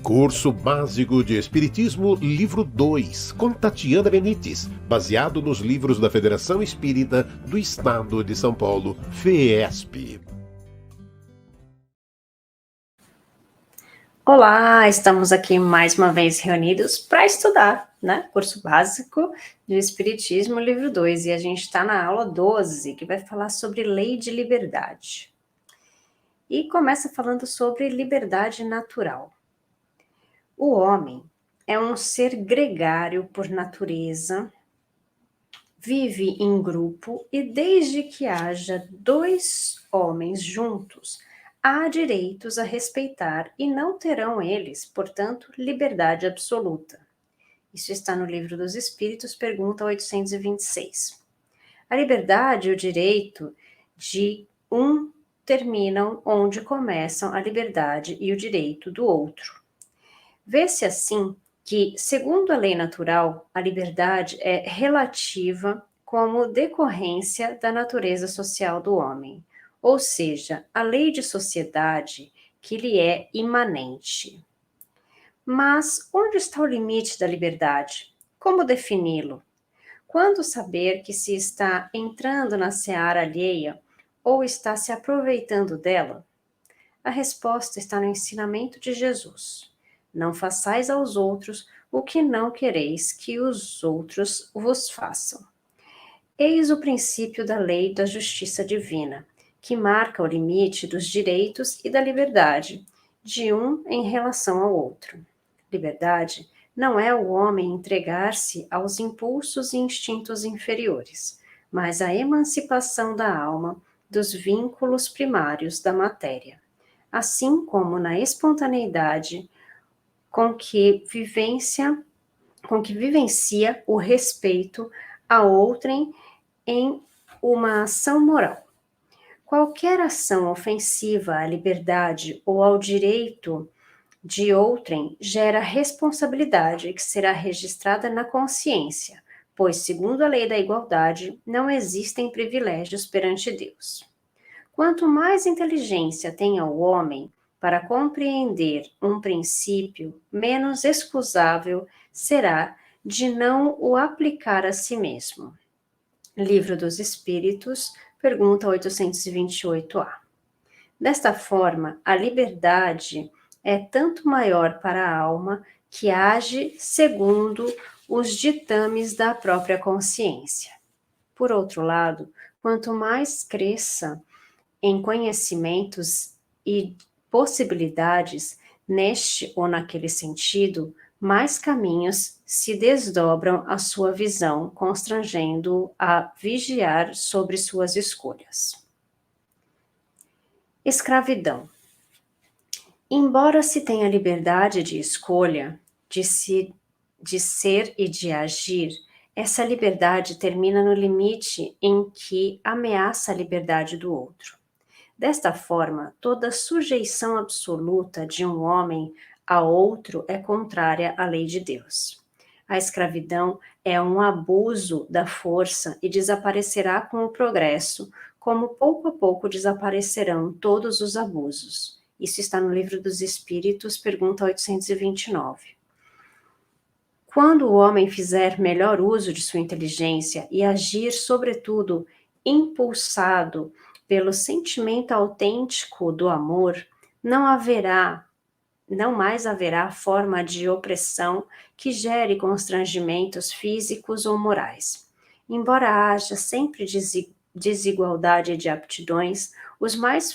Curso Básico de Espiritismo, livro 2, com Tatiana Benites, baseado nos livros da Federação Espírita do Estado de São Paulo, FEESP. Olá, estamos aqui mais uma vez reunidos para estudar, né? Curso Básico de Espiritismo, livro 2, e a gente está na aula 12, que vai falar sobre lei de liberdade. E começa falando sobre liberdade natural. O homem é um ser gregário por natureza, vive em grupo e desde que haja dois homens juntos, há direitos a respeitar e não terão eles, portanto, liberdade absoluta. Isso está no Livro dos Espíritos, pergunta 826. A liberdade e o direito de um terminam onde começam a liberdade e o direito do outro. Vê-se assim que, segundo a lei natural, a liberdade é relativa como decorrência da natureza social do homem, ou seja, a lei de sociedade que lhe é imanente. Mas onde está o limite da liberdade? Como defini-lo? Quando saber que se está entrando na seara alheia ou está se aproveitando dela? A resposta está no ensinamento de Jesus. Não façais aos outros o que não quereis que os outros vos façam. Eis o princípio da lei da justiça divina, que marca o limite dos direitos e da liberdade de um em relação ao outro. Liberdade não é o homem entregar-se aos impulsos e instintos inferiores, mas a emancipação da alma dos vínculos primários da matéria, assim como na espontaneidade com que vivencia o respeito a outrem em uma ação moral. Qualquer ação ofensiva à liberdade ou ao direito de outrem gera responsabilidade que será registrada na consciência, pois, segundo a lei da igualdade, não existem privilégios perante Deus. Quanto mais inteligência tenha o homem para compreender um princípio, menos excusável será de não o aplicar a si mesmo. Livro dos Espíritos, pergunta 828A. Desta forma, a liberdade é tanto maior para a alma que age segundo os ditames da própria consciência. Por outro lado, quanto mais cresça em conhecimentos e possibilidades neste ou naquele sentido, mais caminhos se desdobram à sua visão, constrangendo-o a vigiar sobre suas escolhas. Escravidão. Embora se tenha liberdade de escolha, de ser e de agir, essa liberdade termina no limite em que ameaça a liberdade do outro. Desta forma, toda sujeição absoluta de um homem a outro é contrária à lei de Deus. A escravidão é um abuso da força e desaparecerá com o progresso, como pouco a pouco desaparecerão todos os abusos. Isso está no Livro dos Espíritos, pergunta 829. Quando o homem fizer melhor uso de sua inteligência e agir, sobretudo, impulsado pelo sentimento autêntico do amor, não mais haverá forma de opressão que gere constrangimentos físicos ou morais. Embora haja sempre desigualdade de aptidões, os mais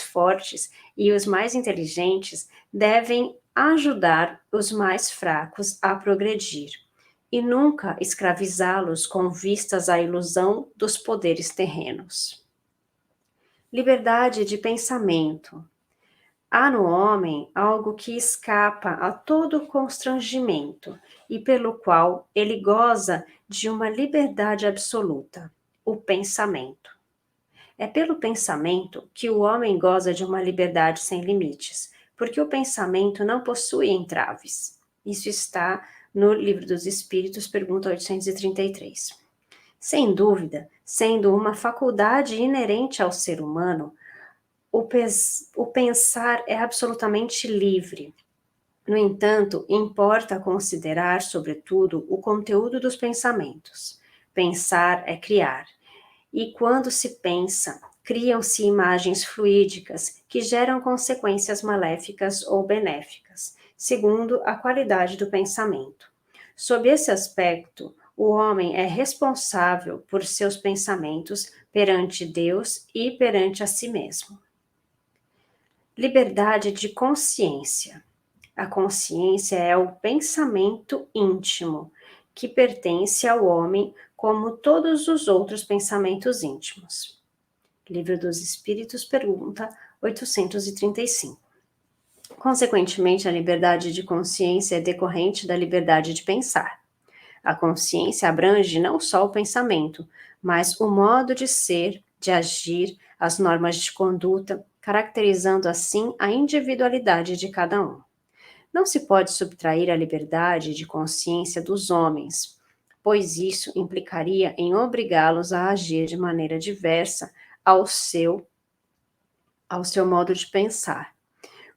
fortes e os mais inteligentes devem ajudar os mais fracos a progredir e nunca escravizá-los com vistas à ilusão dos poderes terrenos. Liberdade de pensamento. Há no homem algo que escapa a todo constrangimento e pelo qual ele goza de uma liberdade absoluta: o pensamento. É pelo pensamento que o homem goza de uma liberdade sem limites, porque o pensamento não possui entraves. Isso está no Livro dos Espíritos, pergunta 833. Sem dúvida, sendo uma faculdade inerente ao ser humano, o pensar é absolutamente livre. No entanto, importa considerar, sobretudo, o conteúdo dos pensamentos. Pensar é criar. E quando se pensa, criam-se imagens fluídicas que geram consequências maléficas ou benéficas, segundo a qualidade do pensamento. Sob esse aspecto, o homem é responsável por seus pensamentos perante Deus e perante a si mesmo. Liberdade de consciência. A consciência é o pensamento íntimo, que pertence ao homem como todos os outros pensamentos íntimos. Livro dos Espíritos, pergunta 835. Consequentemente, a liberdade de consciência é decorrente da liberdade de pensar. A consciência abrange não só o pensamento, mas o modo de ser, de agir, as normas de conduta, caracterizando assim a individualidade de cada um. Não se pode subtrair a liberdade de consciência dos homens, pois isso implicaria em obrigá-los a agir de maneira diversa ao seu modo de pensar,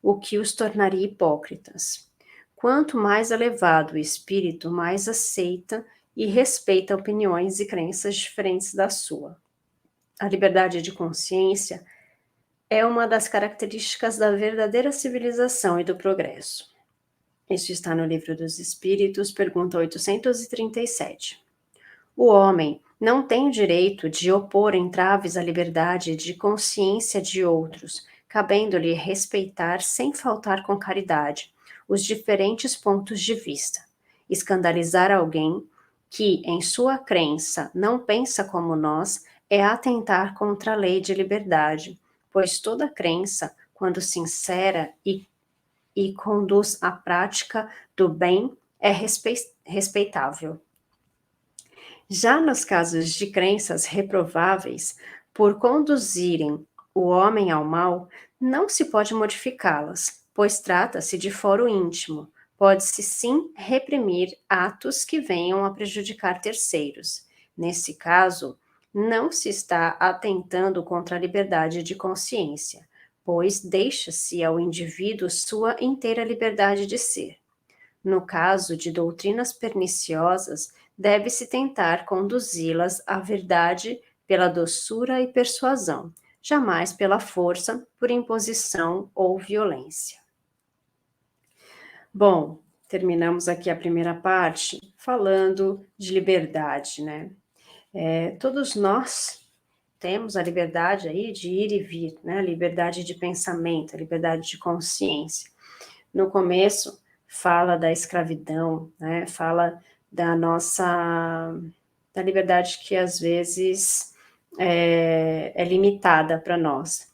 o que os tornaria hipócritas. Quanto mais elevado o espírito, mais aceita e respeita opiniões e crenças diferentes da sua. A liberdade de consciência é uma das características da verdadeira civilização e do progresso. Isso está no Livro dos Espíritos, pergunta 837. O homem não tem o direito de opor entraves à liberdade de consciência de outros, cabendo-lhe respeitar sem faltar com caridade os diferentes pontos de vista. Escandalizar alguém que, em sua crença, não pensa como nós, é atentar contra a lei de liberdade, pois toda crença, quando sincera e conduz à prática do bem, é respeitável. Já nos casos de crenças reprováveis, por conduzirem o homem ao mal, não se pode modificá-las, pois trata-se de foro íntimo. Pode-se sim reprimir atos que venham a prejudicar terceiros. Nesse caso, não se está atentando contra a liberdade de consciência, pois deixa-se ao indivíduo sua inteira liberdade de ser. No caso de doutrinas perniciosas, deve-se tentar conduzi-las à verdade pela doçura e persuasão, jamais pela força, por imposição ou violência. Bom, terminamos aqui a primeira parte falando de liberdade, né? Todos nós temos a liberdade aí de ir e vir, né? A liberdade de pensamento, a liberdade de consciência. No começo, fala da escravidão, né? Fala da liberdade que às vezes é limitada para nós.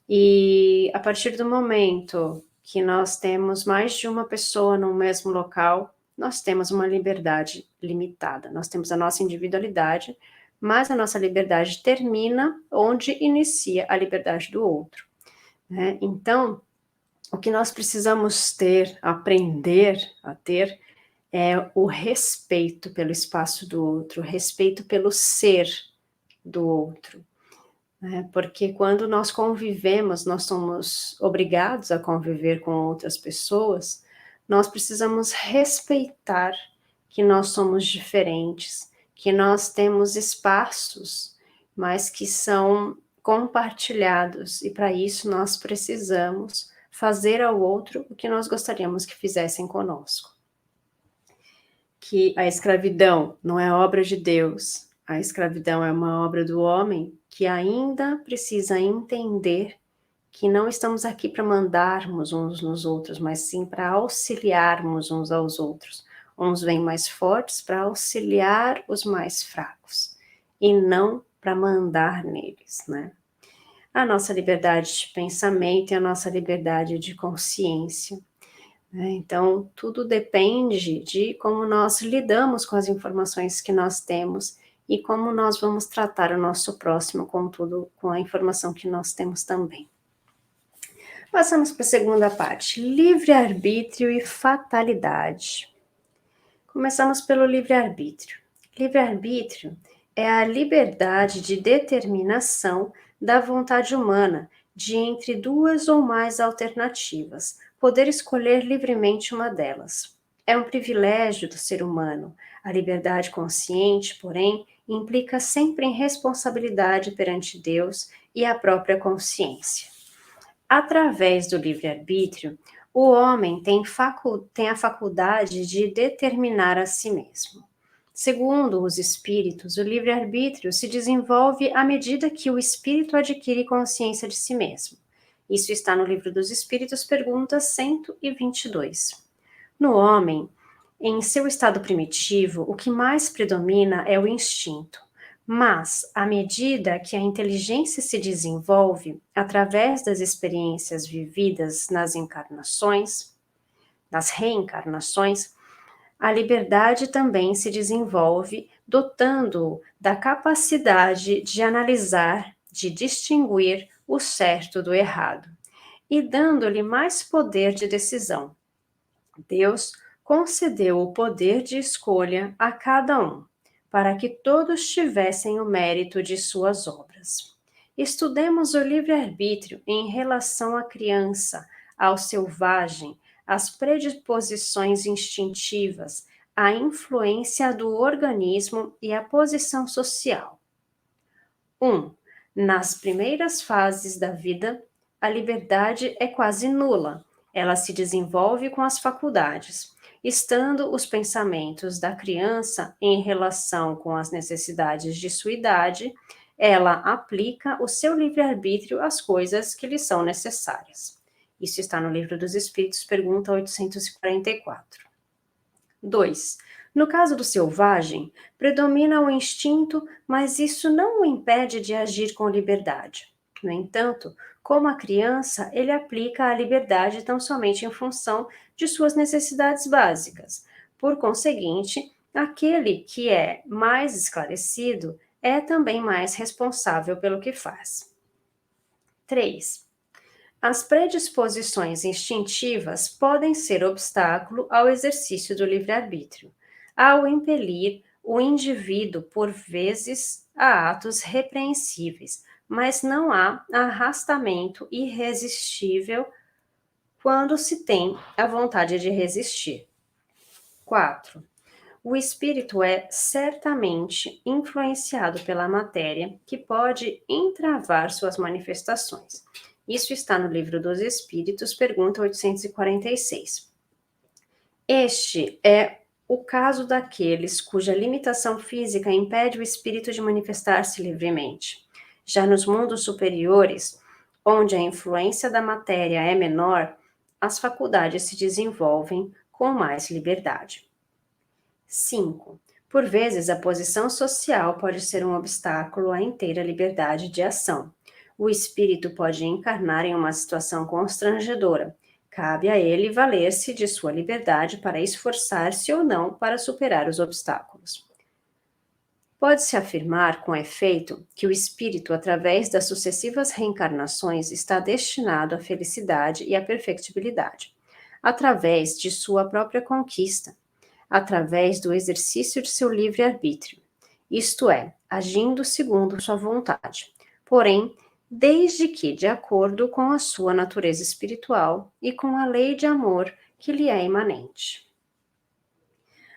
E a partir do momento que nós temos mais de uma pessoa no mesmo local, nós temos uma liberdade limitada. Nós temos a nossa individualidade, mas a nossa liberdade termina onde inicia a liberdade do outro, né? Então, o que nós precisamos aprender a ter, é o respeito pelo espaço do outro, o respeito pelo ser do outro, né? Porque quando nós convivemos, nós somos obrigados a conviver com outras pessoas, nós precisamos respeitar que nós somos diferentes, que nós temos espaços, mas que são compartilhados, e para isso nós precisamos fazer ao outro o que nós gostaríamos que fizessem conosco. Que a escravidão não é obra de Deus, a escravidão é uma obra do homem que ainda precisa entender que não estamos aqui para mandarmos uns nos outros, mas sim para auxiliarmos uns aos outros. Uns vêm mais fortes para auxiliar os mais fracos, e não para mandar neles, né? A nossa liberdade de pensamento e a nossa liberdade de consciência. Então, tudo depende de como nós lidamos com as informações que nós temos e como nós vamos tratar o nosso próximo com a informação que nós temos também. Passamos para a segunda parte, livre-arbítrio e fatalidade. Começamos pelo livre-arbítrio. Livre-arbítrio é a liberdade de determinação da vontade humana de entre duas ou mais alternativas, poder escolher livremente uma delas. É um privilégio do ser humano. A liberdade consciente, porém, implica sempre em responsabilidade perante Deus e a própria consciência. Através do livre-arbítrio, o homem tem a faculdade de determinar a si mesmo. Segundo os espíritos, o livre-arbítrio se desenvolve à medida que o espírito adquire consciência de si mesmo. Isso está no Livro dos Espíritos, pergunta 122. No homem, em seu estado primitivo, o que mais predomina é o instinto. Mas, à medida que a inteligência se desenvolve através das experiências vividas nas reencarnações, a liberdade também se desenvolve, dotando-o da capacidade de analisar, de distinguir o certo do errado, e dando-lhe mais poder de decisão. Deus concedeu o poder de escolha a cada um, para que todos tivessem o mérito de suas obras. Estudemos o livre-arbítrio em relação à criança, ao selvagem, às predisposições instintivas, à influência do organismo e à posição social. 1. Nas primeiras fases da vida, a liberdade é quase nula. Ela se desenvolve com as faculdades, estando os pensamentos da criança em relação com as necessidades de sua idade, ela aplica o seu livre-arbítrio às coisas que lhe são necessárias. Isso está no Livro dos Espíritos, pergunta 844. 2. No caso do selvagem, predomina o instinto, mas isso não o impede de agir com liberdade. No entanto, como a criança, ele aplica a liberdade tão somente em função de suas necessidades básicas. Por conseguinte, aquele que é mais esclarecido é também mais responsável pelo que faz. 3. As predisposições instintivas podem ser obstáculo ao exercício do livre-arbítrio, ao impelir o indivíduo, por vezes, a atos repreensíveis, mas não há arrastamento irresistível quando se tem a vontade de resistir. 4. O espírito é certamente influenciado pela matéria, que pode entravar suas manifestações. Isso está no Livro dos Espíritos, pergunta 846. Este é o caso daqueles cuja limitação física impede o espírito de manifestar-se livremente. Já nos mundos superiores, onde a influência da matéria é menor, as faculdades se desenvolvem com mais liberdade. 5. Por vezes, a posição social pode ser um obstáculo à inteira liberdade de ação. O espírito pode encarnar em uma situação constrangedora. Cabe a ele valer-se de sua liberdade para esforçar-se ou não para superar os obstáculos. Pode-se afirmar, com efeito, que o espírito, através das sucessivas reencarnações, está destinado à felicidade e à perfectibilidade, através de sua própria conquista, através do exercício de seu livre-arbítrio, isto é, agindo segundo sua vontade, porém, desde que de acordo com a sua natureza espiritual e com a lei de amor que lhe é imanente.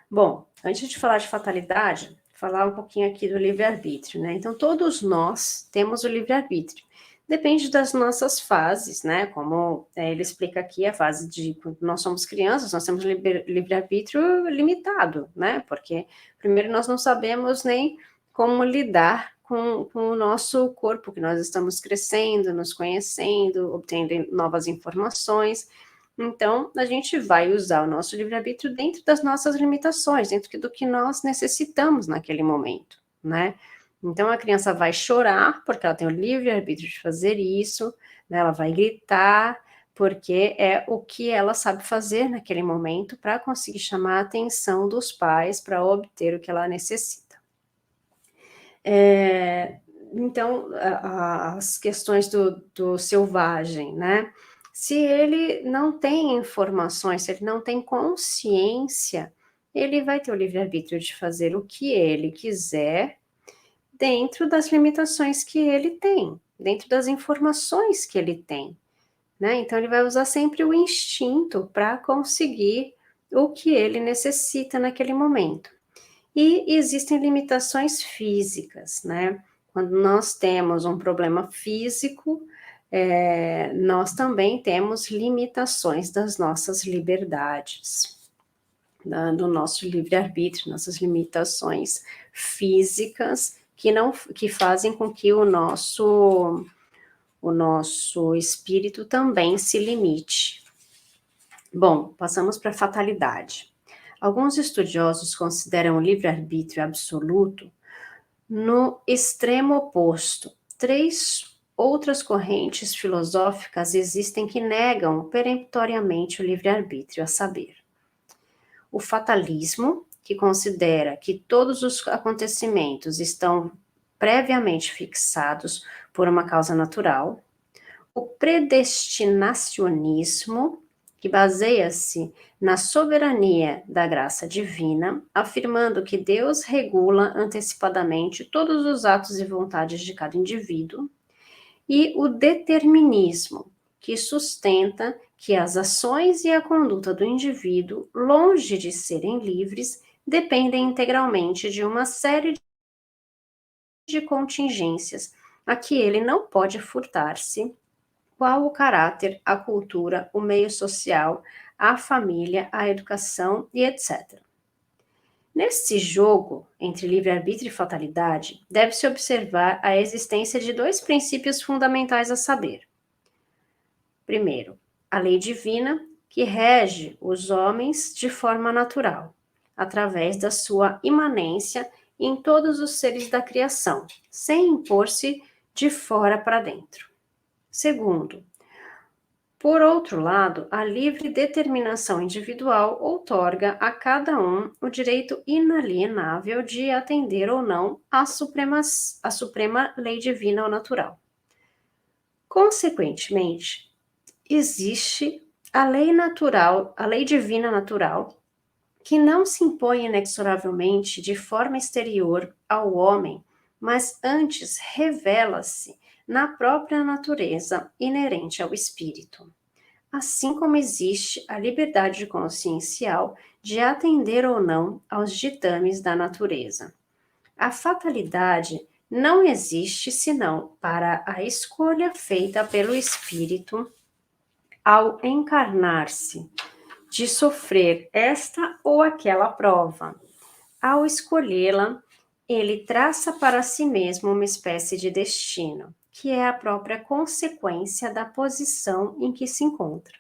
Bom, antes de falar de fatalidade, falar um pouquinho aqui do livre-arbítrio, né? Então, todos nós temos o livre-arbítrio. Depende das nossas fases, né? Como ele explica aqui, a fase de quando nós somos crianças, nós temos livre-arbítrio limitado, né? Porque, primeiro, nós não sabemos nem como lidar com o nosso corpo, que nós estamos crescendo, nos conhecendo, obtendo novas informações. Então, a gente vai usar o nosso livre-arbítrio dentro das nossas limitações, dentro do que nós necessitamos naquele momento, né? Então, a criança vai chorar, porque ela tem o livre-arbítrio de fazer isso, né? Ela vai gritar, porque é o que ela sabe fazer naquele momento para conseguir chamar a atenção dos pais para obter o que ela necessita. Então, as questões do selvagem, né? Se ele não tem informações, se ele não tem consciência, ele vai ter o livre-arbítrio de fazer o que ele quiser dentro das limitações que ele tem, dentro das informações que ele tem, né? Então, ele vai usar sempre o instinto para conseguir o que ele necessita naquele momento. E existem limitações físicas, né? Quando nós temos um problema físico, nós também temos limitações das nossas liberdades, do nosso livre-arbítrio, nossas limitações físicas que fazem com que o nosso espírito também se limite. Bom, passamos para a fatalidade. Alguns estudiosos consideram o livre-arbítrio absoluto no extremo oposto. 3 outras correntes filosóficas existem que negam peremptoriamente o livre-arbítrio, a saber, o fatalismo, que considera que todos os acontecimentos estão previamente fixados por uma causa natural, o predestinacionismo, que baseia-se na soberania da graça divina, afirmando que Deus regula antecipadamente todos os atos e vontades de cada indivíduo, e o determinismo, que sustenta que as ações e a conduta do indivíduo, longe de serem livres, dependem integralmente de uma série de contingências a que ele não pode furtar-se, qual o caráter, a cultura, o meio social, a família, a educação e etc. Nesse jogo entre livre-arbítrio e fatalidade, deve-se observar a existência de 2 princípios fundamentais a saber. Primeiro, a lei divina, que rege os homens de forma natural, através da sua imanência em todos os seres da criação, sem impor-se de fora para dentro. Segundo, por outro lado, a livre determinação individual outorga a cada um o direito inalienável de atender ou não à suprema lei divina ou natural. Consequentemente, existe a lei divina natural, que não se impõe inexoravelmente de forma exterior ao homem, mas antes revela-se na própria natureza inerente ao espírito. Assim como existe a liberdade consciencial de atender ou não aos ditames da natureza. A fatalidade não existe senão para a escolha feita pelo espírito ao encarnar-se, de sofrer esta ou aquela prova. Ao escolhê-la, ele traça para si mesmo uma espécie de destino, que é a própria consequência da posição em que se encontra.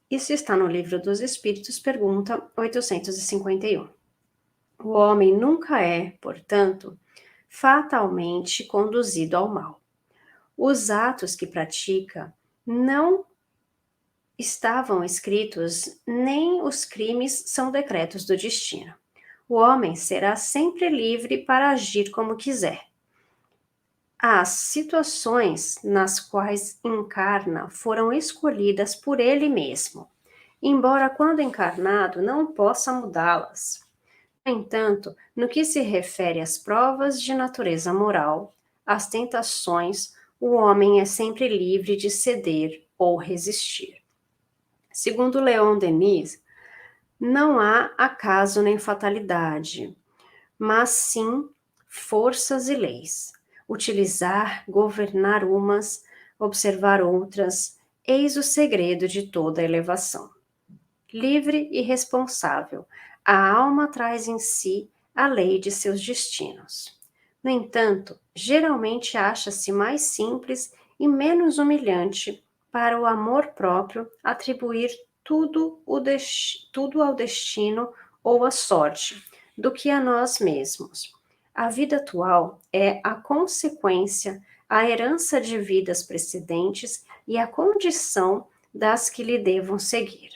Isso está no Livro dos Espíritos, pergunta 851. O homem nunca é, portanto, fatalmente conduzido ao mal. Os atos que pratica não estavam escritos, nem os crimes são decretos do destino. O homem será sempre livre para agir como quiser. As situações nas quais encarna foram escolhidas por ele mesmo, embora quando encarnado não possa mudá-las. No entanto, no que se refere às provas de natureza moral, às tentações, o homem é sempre livre de ceder ou resistir. Segundo Leon Denis, não há acaso nem fatalidade, mas sim forças e leis. Utilizar, governar umas, observar outras, eis o segredo de toda elevação. Livre e responsável, a alma traz em si a lei de seus destinos. No entanto, geralmente acha-se mais simples e menos humilhante para o amor próprio atribuir tudo ao destino ou à sorte, do que a nós mesmos. A vida atual é a consequência, a herança de vidas precedentes e a condição das que lhe devam seguir.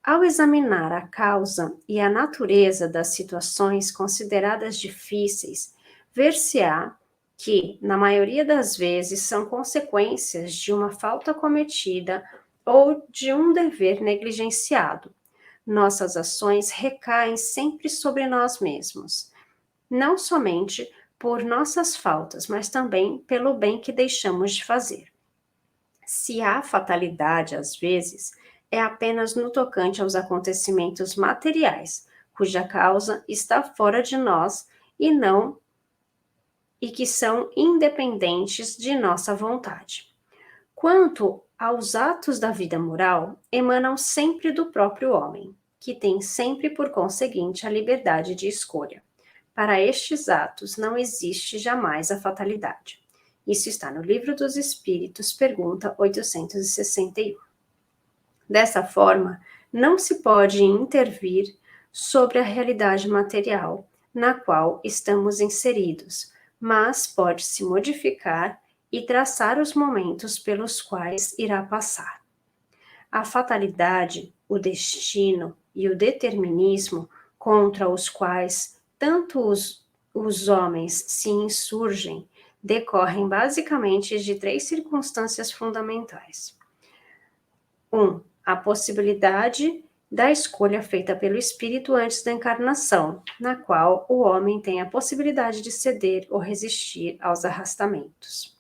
Ao examinar a causa e a natureza das situações consideradas difíceis, ver-se-á que, na maioria das vezes, são consequências de uma falta cometida ou de um dever negligenciado. Nossas ações recaem sempre sobre nós mesmos, não somente por nossas faltas, mas também pelo bem que deixamos de fazer. Se há fatalidade, às vezes, é apenas no tocante aos acontecimentos materiais, cuja causa está fora de nós e que são independentes de nossa vontade. Quanto aos atos da vida moral, emanam sempre do próprio homem, que tem sempre por conseguinte a liberdade de escolha. Para estes atos não existe jamais a fatalidade. Isso está no Livro dos Espíritos, pergunta 861. Dessa forma, não se pode intervir sobre a realidade material na qual estamos inseridos, mas pode-se modificar e traçar os momentos pelos quais irá passar. A fatalidade, o destino e o determinismo contra os quais tanto os homens se insurgem decorrem basicamente de 3 circunstâncias fundamentais. 1. A possibilidade da escolha feita pelo espírito antes da encarnação, na qual o homem tem a possibilidade de ceder ou resistir aos arrastamentos.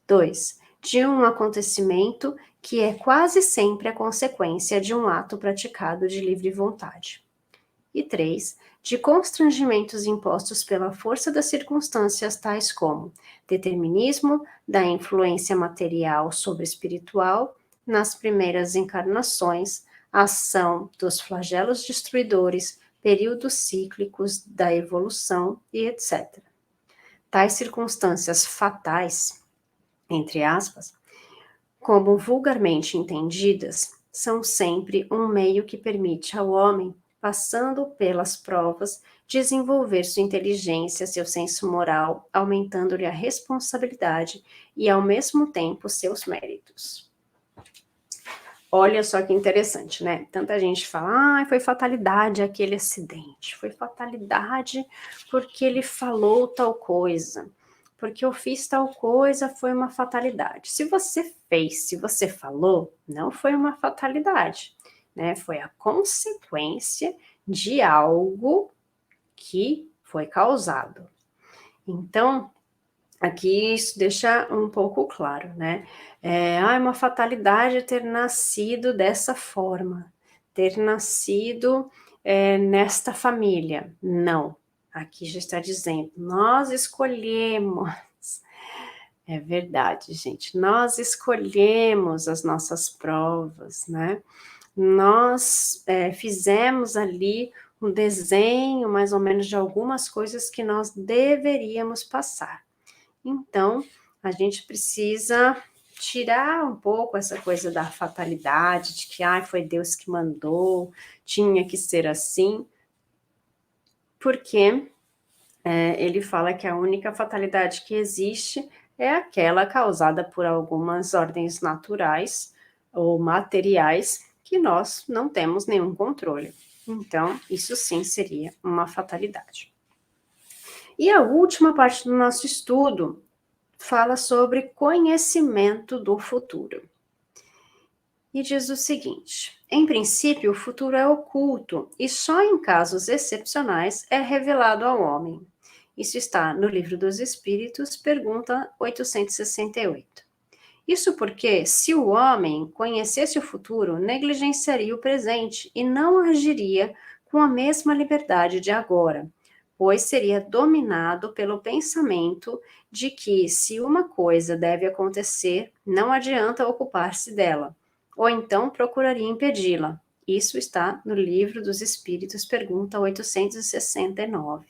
2. De um acontecimento que é quase sempre a consequência de um ato praticado de livre vontade. E 3. De constrangimentos impostos pela força das circunstâncias, tais como determinismo da influência material sobre espiritual nas primeiras encarnações, ação dos flagelos destruidores, períodos cíclicos da evolução e etc. Tais circunstâncias fatais, entre aspas, como vulgarmente entendidas, são sempre um meio que permite ao homem, passando pelas provas, desenvolver sua inteligência, seu senso moral, aumentando-lhe a responsabilidade e, ao mesmo tempo, seus méritos. Olha só que interessante, né? Tanta gente fala, foi fatalidade aquele acidente, foi fatalidade porque ele falou tal coisa, porque eu fiz tal coisa, foi uma fatalidade. Se você fez, se você falou, não foi uma fatalidade, né? Foi a consequência de algo que foi causado. Então, aqui isso deixa um pouco claro, né? É uma fatalidade ter nascido dessa forma, ter nascido nesta família. Não, aqui já está dizendo, nós escolhemos. É verdade, gente, nós escolhemos as nossas provas, né? Nós fizemos ali um desenho, mais ou menos, de algumas coisas que nós deveríamos passar. Então, a gente precisa tirar um pouco essa coisa da fatalidade, de que foi Deus que mandou, tinha que ser assim, porque ele fala que a única fatalidade que existe é aquela causada por algumas ordens naturais ou materiais que nós não temos nenhum controle. Então, isso sim seria uma fatalidade. E a última parte do nosso estudo fala sobre conhecimento do futuro. E diz o seguinte: em princípio, o futuro é oculto e só em casos excepcionais é revelado ao homem. Isso está no Livro dos Espíritos, pergunta 868. Isso porque, se o homem conhecesse o futuro, negligenciaria o presente e não agiria com a mesma liberdade de agora, pois seria dominado pelo pensamento de que, se uma coisa deve acontecer, não adianta ocupar-se dela, ou então procuraria impedi-la. Isso está no Livro dos Espíritos, pergunta 869.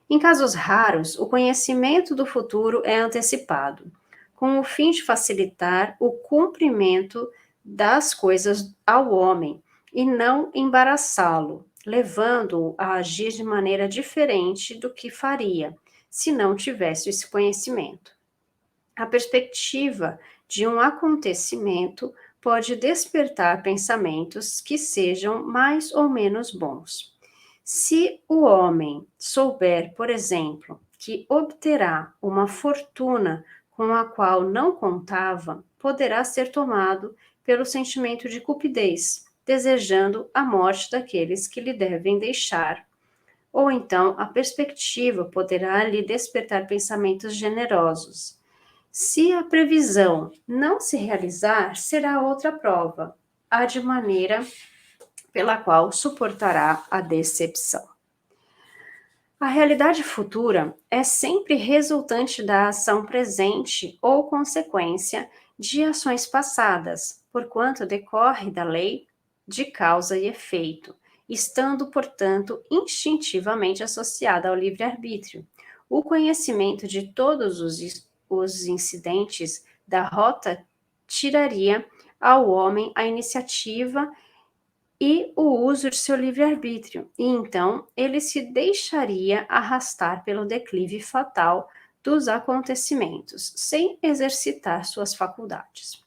Em casos raros, o conhecimento do futuro é antecipado, com o fim de facilitar o cumprimento das coisas ao homem e não embaraçá-lo, levando-o a agir de maneira diferente do que faria se não tivesse esse conhecimento. A perspectiva de um acontecimento pode despertar pensamentos que sejam mais ou menos bons. Se o homem souber, por exemplo, que obterá uma fortuna com a qual não contava, poderá ser tomado pelo sentimento de cupidez, desejando a morte daqueles que lhe devem deixar ou então a perspectiva poderá lhe despertar pensamentos generosos. Se a previsão não se realizar, será outra prova, a de maneira pela qual suportará a decepção. A realidade futura é sempre resultante da ação presente ou consequência de ações passadas, porquanto decorre da lei de causa e efeito, estando, portanto, instintivamente associada ao livre-arbítrio. O conhecimento de todos os incidentes da rota tiraria ao homem a iniciativa e o uso de seu livre-arbítrio, e então ele se deixaria arrastar pelo declive fatal dos acontecimentos, sem exercitar suas faculdades.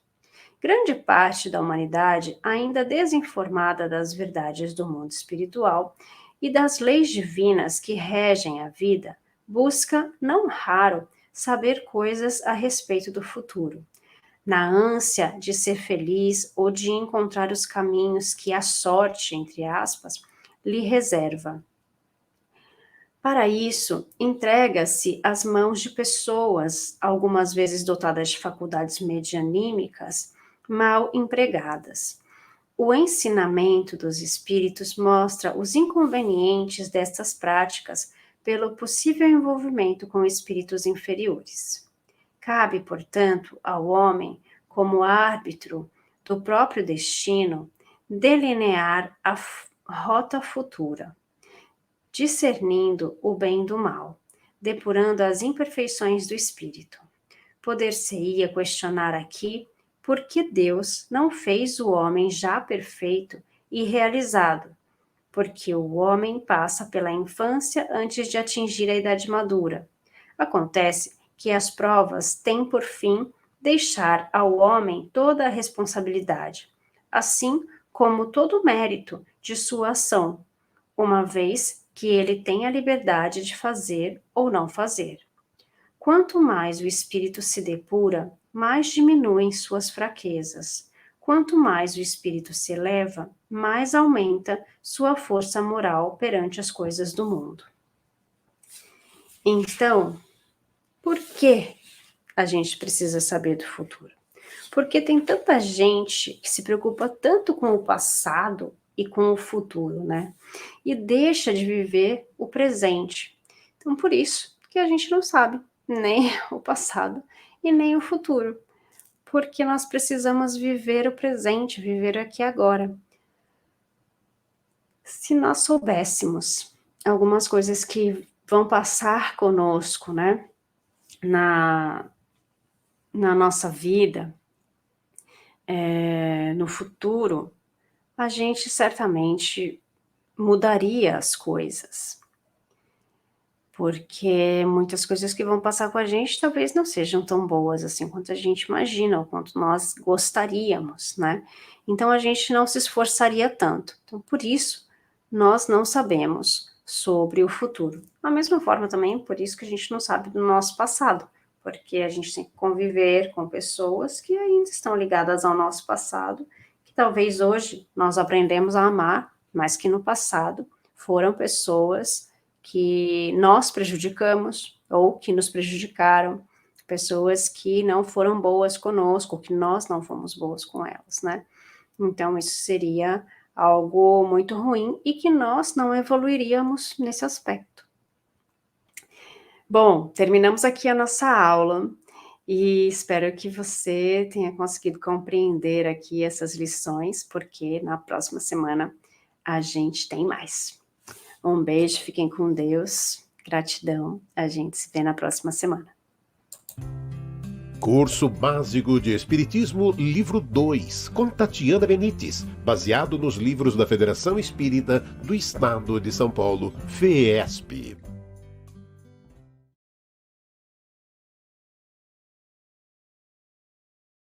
Grande parte da humanidade, ainda desinformada das verdades do mundo espiritual e das leis divinas que regem a vida, busca, não raro, saber coisas a respeito do futuro, na ânsia de ser feliz ou de encontrar os caminhos que a sorte, entre aspas, lhe reserva. Para isso, entrega-se às mãos de pessoas, algumas vezes dotadas de faculdades medianímicas, mal empregadas. O ensinamento dos espíritos mostra os inconvenientes destas práticas pelo possível envolvimento com espíritos inferiores. Cabe, portanto, ao homem, como árbitro do próprio destino, delinear a rota futura, discernindo o bem do mal, depurando as imperfeições do espírito. Poder-se-ia questionar aqui por que Deus não fez o homem já perfeito e realizado, porque o homem passa pela infância antes de atingir a idade madura. Acontece que as provas têm por fim deixar ao homem toda a responsabilidade, assim como todo o mérito de sua ação, uma vez que ele tem a liberdade de fazer ou não fazer. Quanto mais o espírito se depura, mais diminuem suas fraquezas. Quanto mais o espírito se eleva, mais aumenta sua força moral perante as coisas do mundo. Então, por que a gente precisa saber do futuro? Porque tem tanta gente que se preocupa tanto com o passado e com o futuro, né? E deixa de viver o presente. Então, por isso que a gente não sabe nem o passado e nem o futuro. Porque nós precisamos viver o presente, viver aqui agora. Se nós soubéssemos algumas coisas que vão passar conosco, né? Na nossa vida, no futuro, a gente certamente mudaria as coisas. Porque muitas coisas que vão passar com a gente talvez não sejam tão boas assim quanto a gente imagina, ou quanto nós gostaríamos, né? Então a gente não se esforçaria tanto. Então, por isso, nós não sabemos sobre o futuro. Da mesma forma também, por isso que a gente não sabe do nosso passado, porque a gente tem que conviver com pessoas que ainda estão ligadas ao nosso passado, que talvez hoje nós aprendemos a amar, mas que no passado foram pessoas que nós prejudicamos ou que nos prejudicaram, pessoas que não foram boas conosco, que nós não fomos boas com elas, né? Então isso seria algo muito ruim e que nós não evoluiríamos nesse aspecto. Bom, terminamos aqui a nossa aula e espero que você tenha conseguido compreender aqui essas lições, porque na próxima semana a gente tem mais. Um beijo, fiquem com Deus, gratidão, a gente se vê na próxima semana. Curso Básico de Espiritismo, livro 2, com Tatiana Benites, baseado nos livros da Federação Espírita do Estado de São Paulo, FEESP.